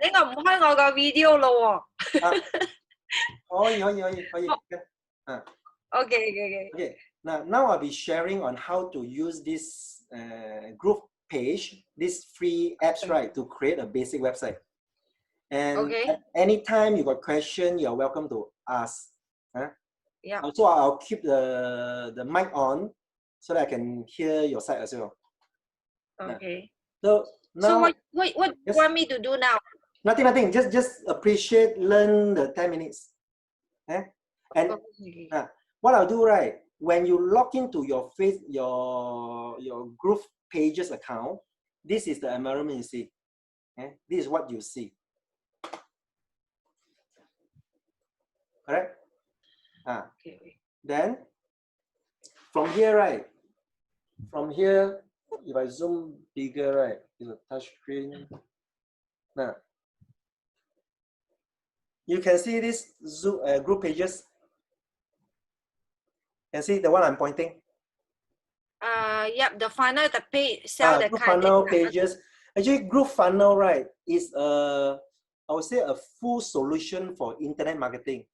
你個唔開我個 video 咯喎。可以。OK。Okay. Now I'll be sharing on how to use this group page, this free apps, right, to create a basic website. And at any time you got question, you're welcome to ask. Yeah. Also, I'll keep the mic on so that I can hear your side as well. Okay. So now, so what you want me to do now? Nothing. Just appreciate, learn the 10 minutes. And what I'll do, right, when you log into your GroovePages account, this is the environment you see. This is what you see. Correct? Okay. Then from here, right? From here, if I zoom bigger, right, is a touch screen. Now, you can see this GroovePages. Can see the one I'm pointing? Yep, the funnel, the page, sell the kind. Funnel pages. Actually, GrooveFunnel, right, is I would say a full solution for internet marketing.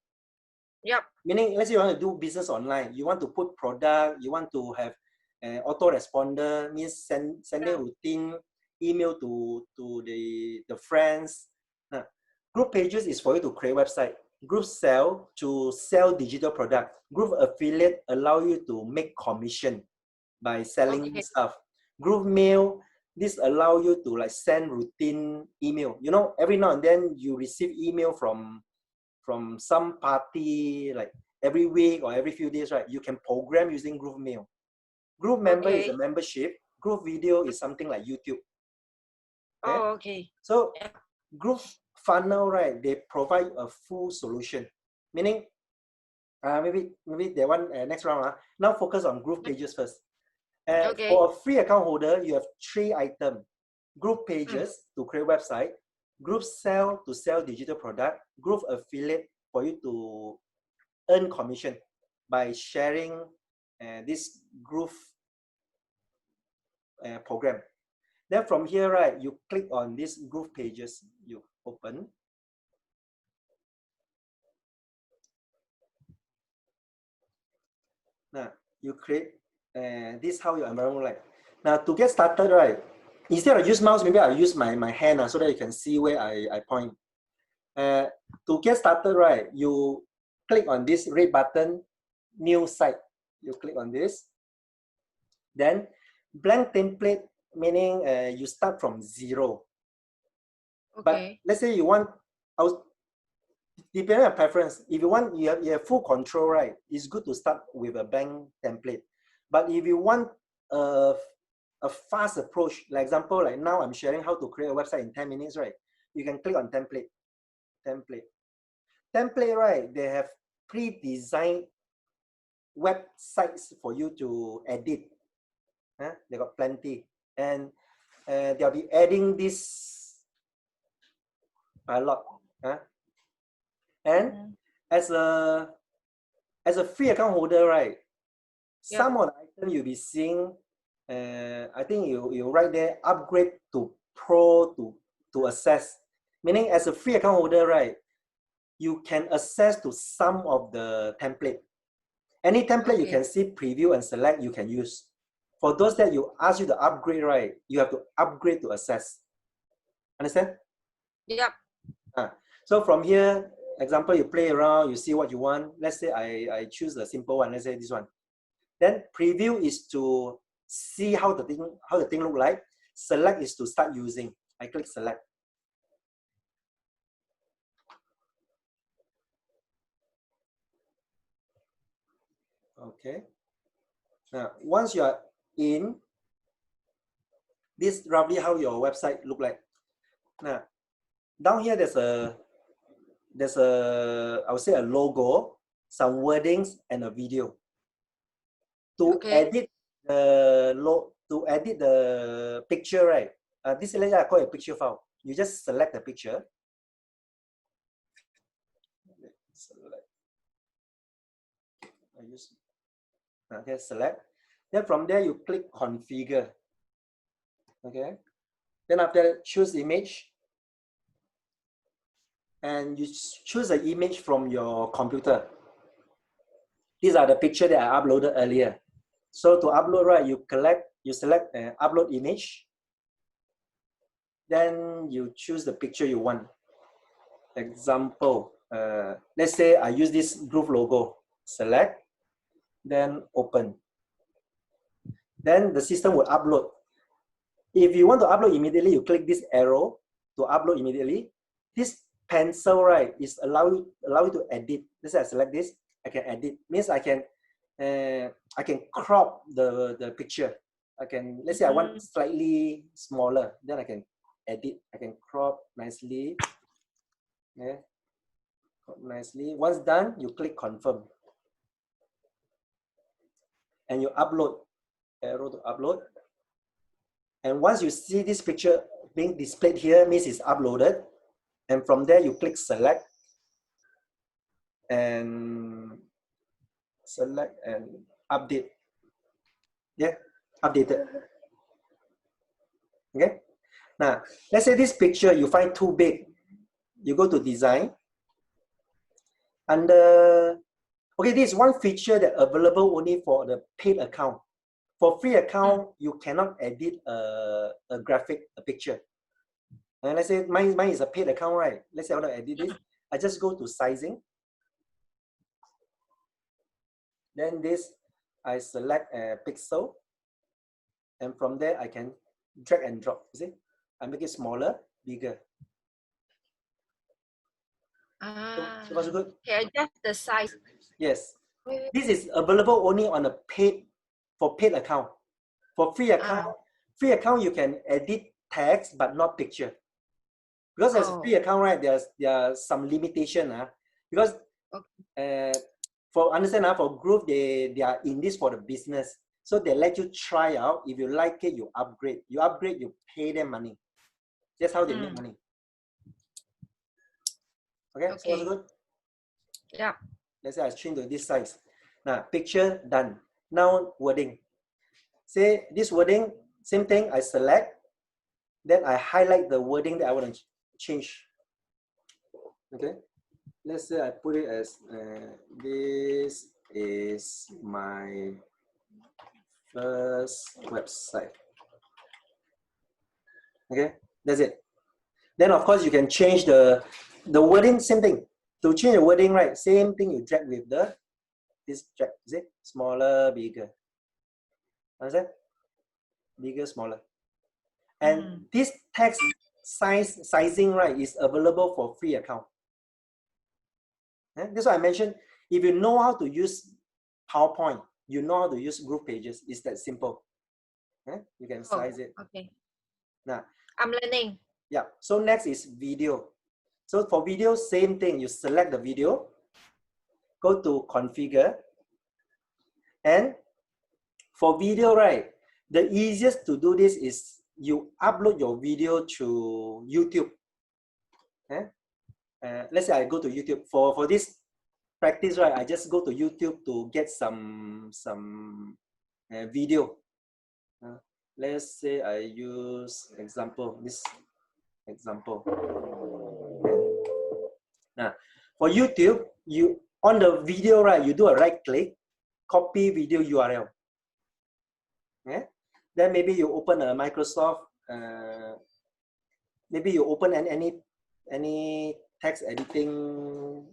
Yep. Meaning, let's say you want to do business online, you want to put product, you want to have an autoresponder, means sending routine email to the friends. GroovePages is for you to create website. GrooveSell to sell digital product. GrooveAffiliate allow you to make commission by selling stuff. GrooveMail, this allow you to like send routine email. You know, every now and then you receive email from some party, like every week or every few days, right? You can program using GrooveMail. GrooveMember is a membership. GrooveVideo is something like YouTube. Okay? So GrooveFunnel, right, they provide a full solution. Meaning, maybe they want next round. Now focus on GroovePages first. For a free account holder, you have 3 items. GroovePages to create website, GrooveSell to sell digital product, GrooveAffiliate for you to earn commission by sharing this Groove program. Then from here, right, you click on this GroovePages, you open. Now you create this is how your environment like. Now to get started, right, instead of use mouse, maybe I'll use my hand so that you can see where I point. To get started, right, you click on this red button, new site. You click on this. Then blank template, meaning you start from 0. But let's say you want, depending on preference, if you want, you have full control, right, it's good to start with a blank template. But if you want a fast approach, like example, like now I'm sharing how to create a website in 10 minutes, right? You can click on template. Template, right, they have pre-designed websites for you to edit. They got plenty. And they'll be adding this a lot. And as a free account holder, right, some of the items you'll be seeing, I think you write there, upgrade to pro to access. Meaning as a free account holder, right, you can access to some of the template. Any template you can see, preview and select, you can use. For those that you ask you to upgrade, right, you have to upgrade to access. Understand? Yep. So from here, example, you play around, you see what you want. Let's say I choose a simple one. Let's say this one. Then preview is to see how the thing look like. Select is to start using. I click select. Okay. Now, once you are in, this is roughly how your website look like. Now, down here there's a I would say a logo, some wordings, and a video. To edit the picture, right? This is I call a picture file. You just select the picture. Select. Then from there you click configure. Okay. Then after that, choose image. and you choose an image from your computer. These are the picture that I uploaded earlier. So to upload, right, you select upload image. Then you choose the picture you want. Example, let's say I use this Groove logo. Select, then open. Then the system will upload. If you want to upload immediately, you click this arrow to upload immediately. This pencil, right, is allow you to edit. Let's say I select this, I can edit. Means I can crop the picture. I can, let's say I want slightly smaller, then I can edit. I can crop nicely. Yeah, crop nicely. Once done, you click confirm, and you upload. Arrow to upload. And once you see this picture being displayed here, means it's uploaded. And from there, you click select and update. Yeah, updated. Okay. Now, let's say this picture you find too big. You go to design. Under, okay, this is one feature that available only for the paid account. For free account, you cannot edit a graphic, a picture. And let's say mine is a paid account, right? Let's say I want to edit this. I just go to sizing. Then this, I select a pixel. And from there, I can drag and drop. You see? I make it smaller, bigger. So was good? Okay, adjust the size. Yes. This is available only on a paid account. For free account, you can edit text but not picture. Because as free account, right, there are some limitation. Because for Groove, they are in this for the business. So they let you try out. If you like it, you upgrade. You upgrade, you pay them money. That's how they make money. Okay, so that's good? Yeah. Let's say I change to this size. Now, picture done. Now, wording. Say this wording, same thing, I select. Then I highlight the wording that I want to change. Okay. Let's say I put it as this is my first website. Okay, that's it. Then of course you can change the wording, same thing. To change the wording, right? Same thing, you drag with this drag, is it? Smaller, bigger. Understand? Bigger, smaller. And this text sizing, right, is available for free account. That's why I mentioned, if you know how to use PowerPoint, you know how to use GroovePages. It's that simple. You can size it. Okay. Now, I'm learning. Yeah. So next is video. So for video, same thing. You select the video, go to configure, and for video, right, the easiest to do this is you upload your video to YouTube. Let's say I go to YouTube for this practice, right? I just go to YouTube to get some video. Let's say I use this example. Now, for YouTube, you on the video, right? You do a right click, copy video URL. Then maybe you open a Microsoft. Maybe you open any text editing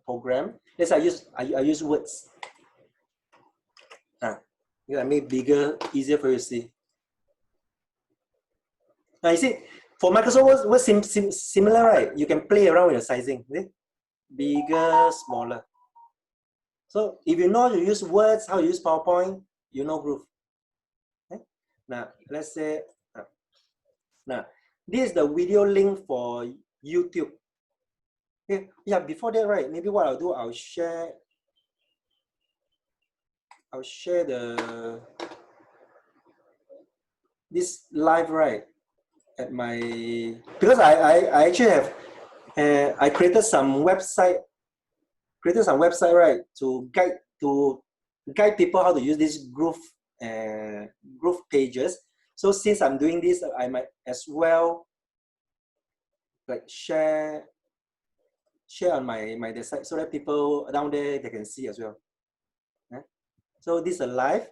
program. Let's say I use Words. I make bigger, easier for you to see. Now you see, for Microsoft Word similar, right? You can play around with the sizing. See? Bigger, smaller. So if you know how to use Words, how to use PowerPoint, you know Groove. Okay? Now let's say, now this is the video link for YouTube. Okay. Yeah, before that, right? Maybe what I'll do, I'll share this live, right, at my, because I actually have I created some website, right, to guide people how to use this GroovePages. So since I'm doing this, I might as well like share on my site so that people down there they can see as well. Yeah? So this is a live,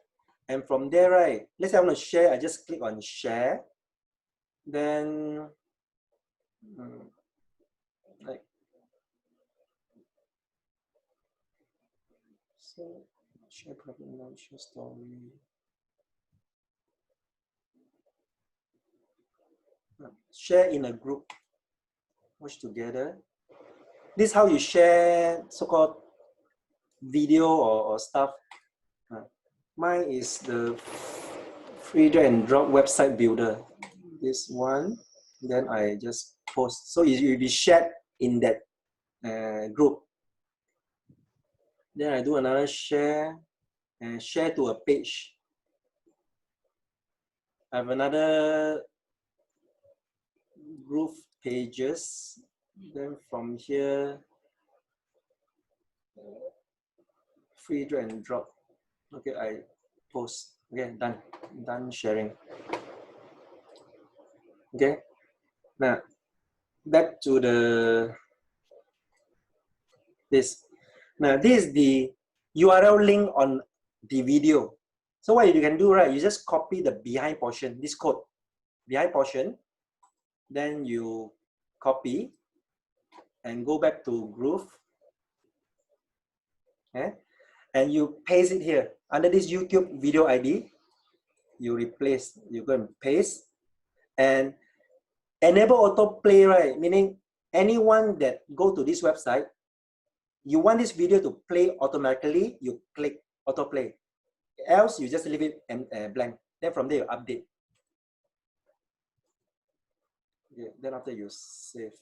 and from there, right? Let's say I want to share. I just click on share. Then, like so, share problem, share story. Share in a group. Watch together. This is how you share so-called video or stuff. Mine is the free drag and drop website builder. This one, then I just post. So it will be shared in that group. Then I do another share and share to a page. I have another GroovePages. Then from here, free drag and drop. Okay, I post. Okay, done sharing. Okay, now back to this. Now this is the URL link on the video. So what you can do, right? You just copy the behind portion, this code, behind portion. Then you copy and go back to Groove. Okay? And you paste it here under this YouTube video ID. You replace, you go and paste and enable autoplay, right? Meaning anyone that go to this website, you want this video to play automatically, you click autoplay. Else you just leave it blank. Then from there you update. Okay, then after you save.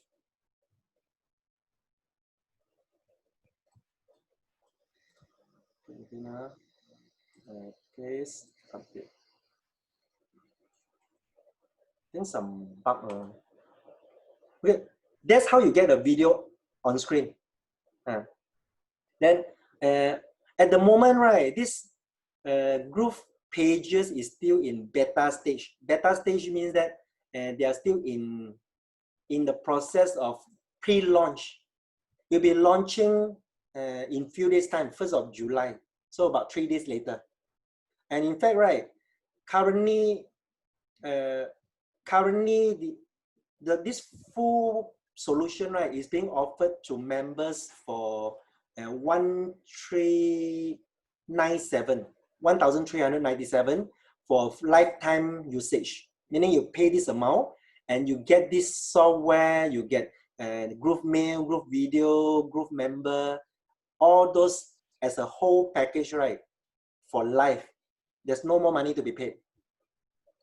Paste, update. Then some bug. Okay, that's how you get a video on screen. Then at the moment, right, this GroovePages is still in beta stage. Beta stage means that they are still in the process of pre-launch. We'll be launching in few days time, 1st of July. So about 3 days later. And in fact, right, currently this full solution, right, is being offered to members for 1,397 for lifetime usage. Meaning you pay this amount and you get this software, you get Groove Mail, Groove Video, Groove Member, all those as a whole package, right, for life. There's no more money to be paid.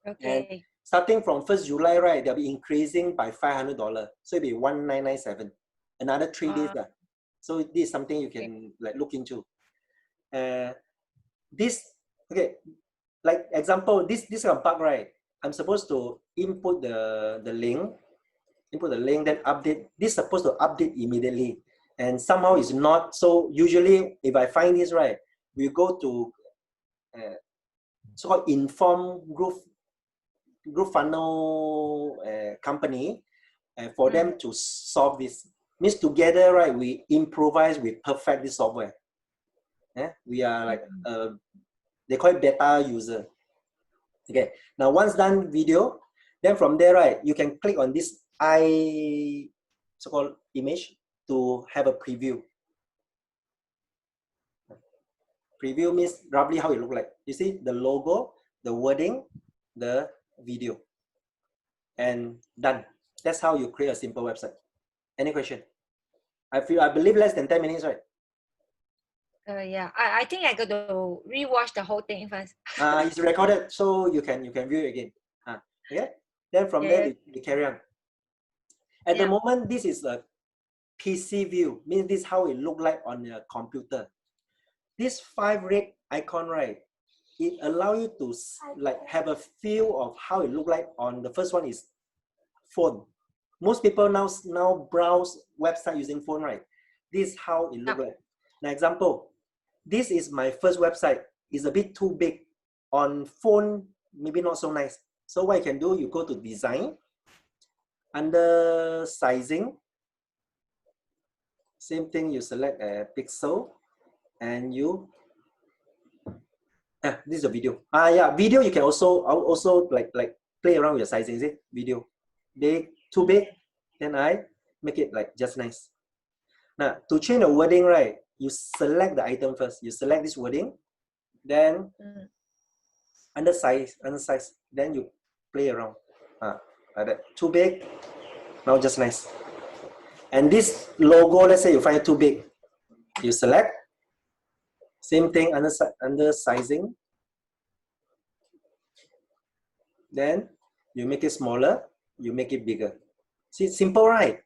Okay. And starting from 1st July, right, they'll be increasing by $500. So it'll be 1,997. Another 3 days. So this is something you can like look into. This, okay, like example, this is a bug, right? I'm supposed to input the link, then update. This is supposed to update immediately. And somehow it's not. So usually if I find this, right, we go to so-called inform Groove Funnel company for them to solve this. Means together, right, we improvise, we perfect this software. Yeah? We are like, they call it beta user. Okay, now once done video, then from there, right, you can click on this so-called image to have a preview. Preview means roughly how it look like. You see the logo, the wording, the video, and done. That's how you create a simple website. Any question? I believe less than 10 minutes, right? Yeah, I think I got to rewatch the whole thing first. It's recorded, so you can view it again. Okay. Then from there we carry on. At the moment, this is a PC view. Means this is how it look like on your computer. This 5 red icon, right? It allows you to like have a feel of how it look like on the first one is phone. Most people now browse website using phone, right? This is how it look like. Now example, this is my first website. It's a bit too big. On phone, maybe not so nice. So what you can do, you go to design, under sizing, same thing, you select a pixel and you, this is a video. Yeah, video you can also like play around with the sizing, see? Video. Big, too big, then I make it like just nice. Now, to change the wording, right, you select the item first. You select this wording, then under size, then you play around. Like that. Too big, now just nice. And this logo, let's say you find it too big, you select. Same thing under sizing. Then you make it smaller, you make it bigger. See, simple, right?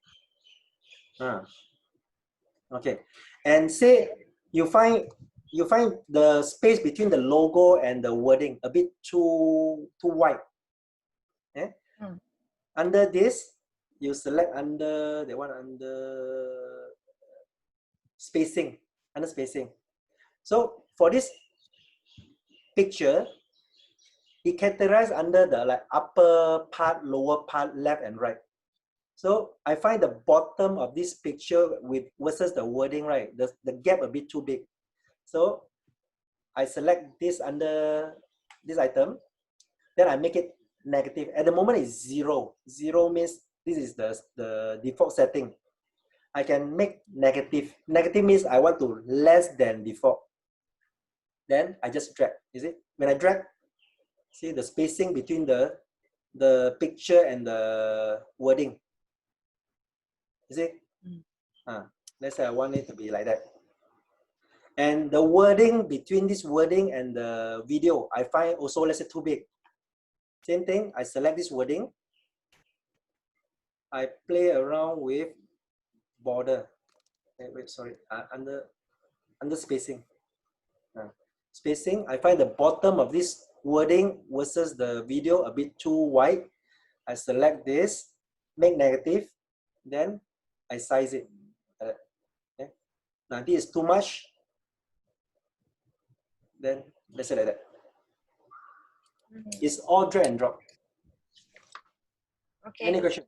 Okay. And say you find the space between the logo and the wording a bit too wide. Eh? Under this, you select under the one under spacing, under spacing. So for this picture, it categorized under the like upper part, lower part, left and right. So I find the bottom of this picture with versus the wording, right? The gap a bit too big. So I select this under this item, then I make it negative. At the moment it's 0. 0 means this is the default setting. I can make negative. Negative means I want to less than default. Then I just drag. You see? When I drag, see the spacing between the picture and the wording. You see? Let's say I want it to be like that. And the wording between this wording and the video, I find also, let's say, too big. Same thing, I select this wording. I play around with border. Sorry, under spacing. Spacing, I find the bottom of this wording versus the video a bit too wide. I select this, make negative, then I size it. Okay. Now this is too much. Then let's say like that. It's all drag and drop. Okay. Any question?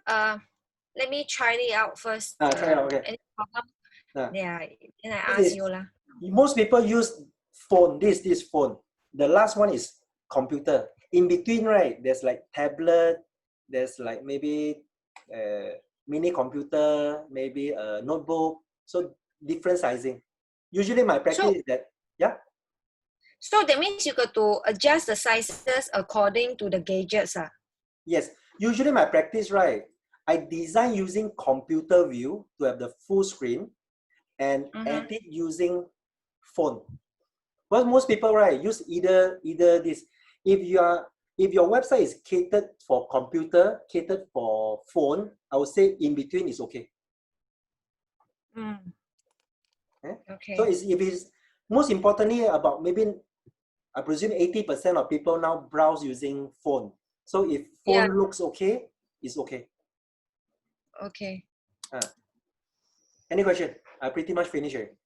Let me try it out first. Try it out, okay. Any problem? Yeah, then I This ask you lah. Most people use phone, this phone. The last one is computer. In between, right, there's like tablet, there's like maybe mini computer, maybe a notebook. So different sizing. Usually my practice is that, yeah? So that means you got to adjust the sizes according to the gadgets. Yes. Usually my practice, right, I design using computer view to have the full screen and edit using phone. Well, most people, right, use either this. If your website is catered for computer, catered for phone, I would say in between is okay. Okay. So if it's most importantly about maybe I presume 80% of people now browse using phone. So if phone looks okay, it's okay. Okay. Any question? I pretty much finished it.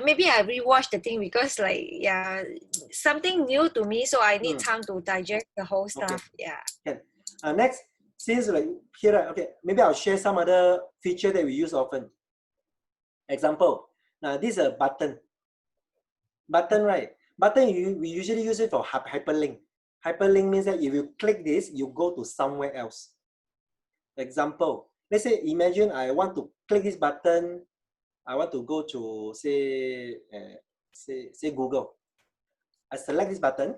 Maybe I rewatch the thing because like something new to me, so I need time to digest the whole stuff. Okay. Yeah. Next, since like here, okay, maybe I'll share some other feature that we use often. Example, now this is a button. Button, right? Button, we usually use it for hyperlink. Hyperlink means that if you click this, you go to somewhere else. Example, let's say, imagine I want to click this button. I want to go to say Google. I select this button.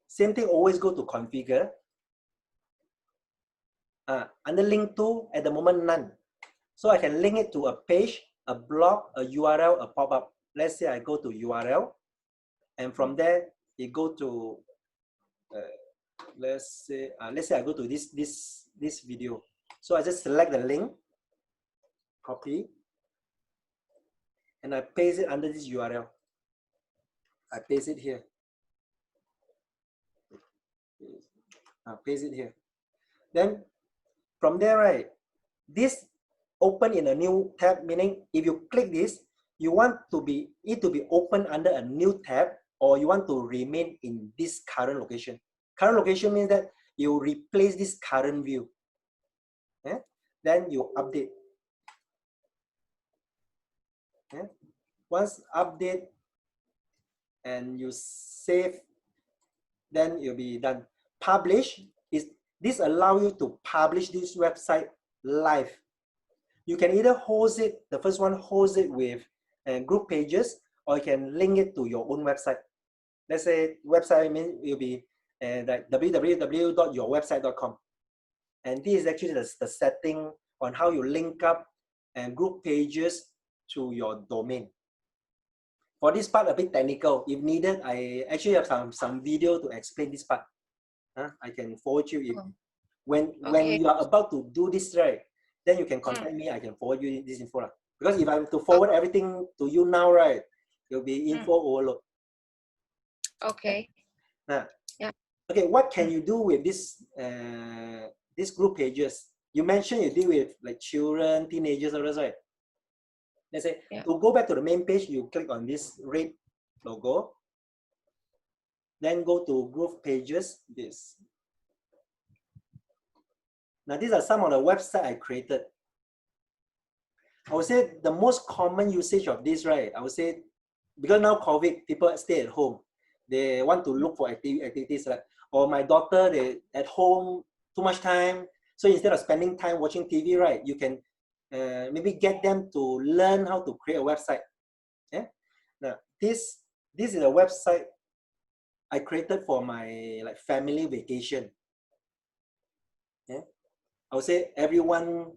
Same thing, always go to configure. Under link to, at the moment, none. So I can link it to a page, a blog, a URL, a pop-up. Let's say I go to URL, and from there it go to let's say I go to this video. So I just select the link, copy, and I paste it under this URL. I paste it here. Paste it here. Then from there, right, this open in a new tab, meaning if you click this, you want it to be open under a new tab. or you want to remain in this current location. Current location means that you replace this current view. Yeah? Then you update. Yeah? Once update and you save, then you'll be done. Publish is this allow you to publish this website live. You can either host it, the first one host it with GroovePages, or you can link it to your own website. Let's say website means it will be like www.yourwebsite.com. And this is actually the setting on how you link up and GroovePages to your domain. For this part, a bit technical. If needed, I actually have some video to explain this part. I can forward you. If, when you are about to do this, right, then you can contact me. I can forward you this info. Because if I have to forward everything to you now, right, it will be info overload. Okay. Now, yeah. Okay, what can you do with this these GroovePages? You mentioned you deal with like children, teenagers, or right? Let's say to go back to the main page, you click on this red logo. Then go to GroovePages. This. Now these are some of the websites I created. I would say the most common usage of this, right? I would say because now COVID, people stay at home. They want to look for activities like, or my daughter, they at home too much time. So instead of spending time watching TV, right, you can maybe get them to learn how to create a website. Yeah. Now this is a website I created for my like family vacation. Yeah. I would say everyone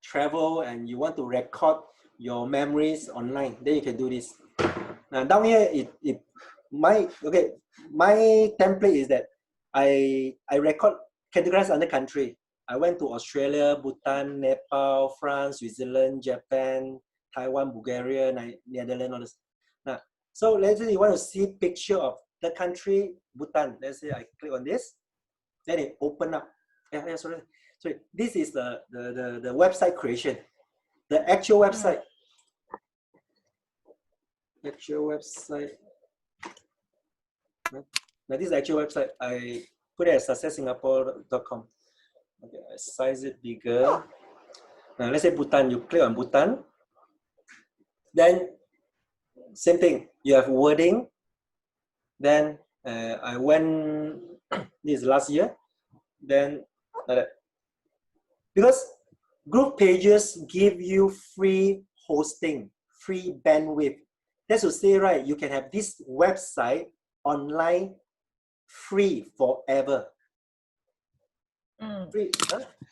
travel and you want to record your memories online, then you can do this. Now down here, my template is that I record categorized under country. I went to Australia, Bhutan, Nepal, France, Switzerland, Japan, Taiwan, Bulgaria, Netherlands, all this. Now, so let's say you want to see picture of the country, Bhutan. Let's say I click on this, then it open up. Sorry. This is the website creation, the actual website. Actual website. Now this is the actual website. I put it as successsingapore.com. Okay, I size it bigger. Now let's say Bhutan. You click on Bhutan. Then same thing. You have wording. Then I went. This is last year. Then like that. Because GroovePages give you free hosting, free bandwidth. That's to say, right, you can have this website online free forever. Free.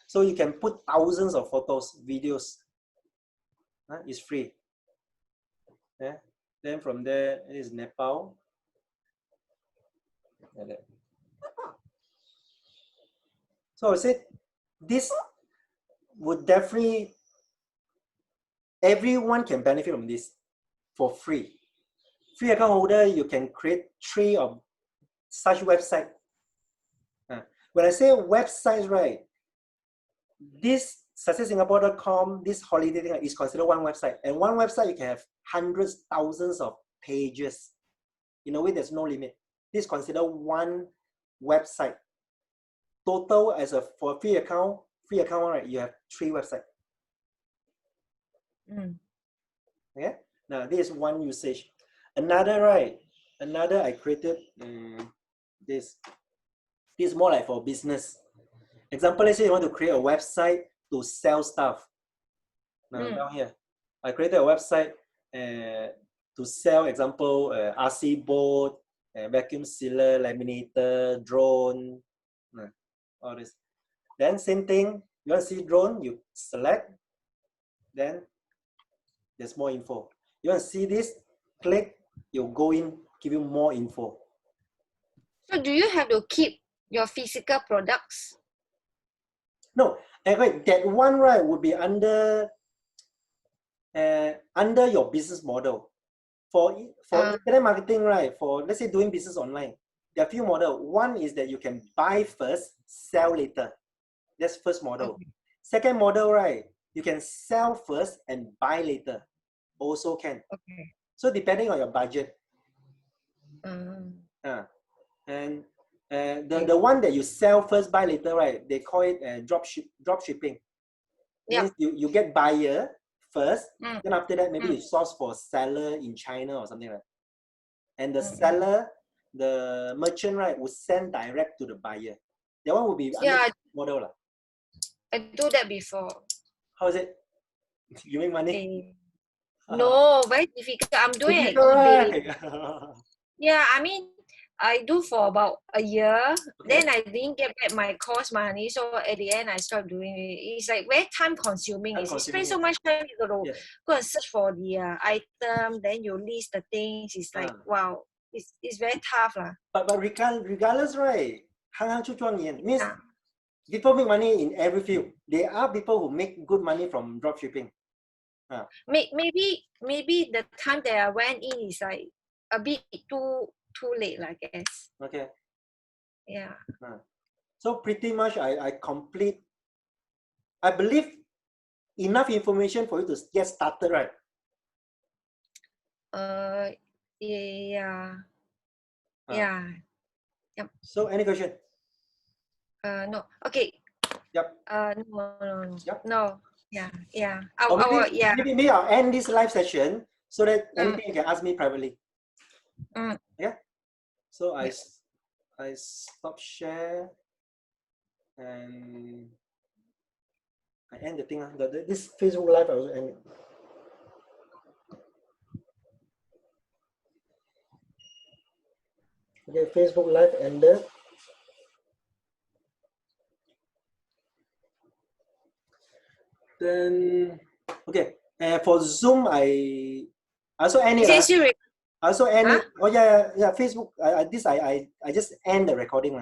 So you can put thousands of photos, videos. It's free. Yeah. Then from there, it is Nepal. So I said, this would definitely, everyone can benefit from this for free. Free account holder, you can create 3 of such website. When I say websites, right, this successsingapore.com, this holiday thing is considered one website. And one website, you can have hundreds, thousands of pages. In a way, there's no limit. This is considered one website. Total as a for free account, right, you have 3 websites. Okay. Now this is one usage. Another, right? Another I created this. This is more like for business. Example, let's say you want to create a website to sell stuff. Now down here, I created a website to sell, example, RC boat, vacuum sealer, laminator, drone, all this. Then same thing, you want to see drone, you select, then there's more info. You want to see this, click, you go in, give you more info. So do you have to keep your physical products? No, wait, that one, right, would be under your business model. For internet marketing, right, for let's say doing business online, there are a few models. One is that you can buy first, sell later. That's first model. Okay. Second model, right, you can sell first and buy later. Also can. Okay. So depending on your budget. And the one that you sell first, buy later, right? They call it drop shipping. Means you get buyer first, then after that maybe you source for seller in China or something like that. And the seller, the merchant, right, will send direct to the buyer. That one will be under model lah. I do that before. How is it? You make money? No, very difficult. I'm doing it eBay. Yeah, I mean, I do for about a year. Then I didn't get back my cost money, so at the end I stopped doing it. It's like very time consuming. You spend so much time, you got to go and search for the item, then you list the things. It's like wow, it's very tough lah. But regardless, right? 行行出状元 means people make money in every field. There are people who make good money from drop shipping. Maybe the time that I went in is like a bit too late, I guess. Okay. Yeah. So pretty much I complete. I believe enough information for you to get started, right? Yeah. Yep. So any question? No. Okay. Yep. No. Yep. No. Yeah. Maybe I'll end this live session so that anything you can ask me privately. Yeah. So I stop share and I end the thing. This Facebook live I also end it. Okay, Facebook live ended. Then okay, for Zoom I also end it. I also end it. Oh yeah, Facebook. I just end the recording.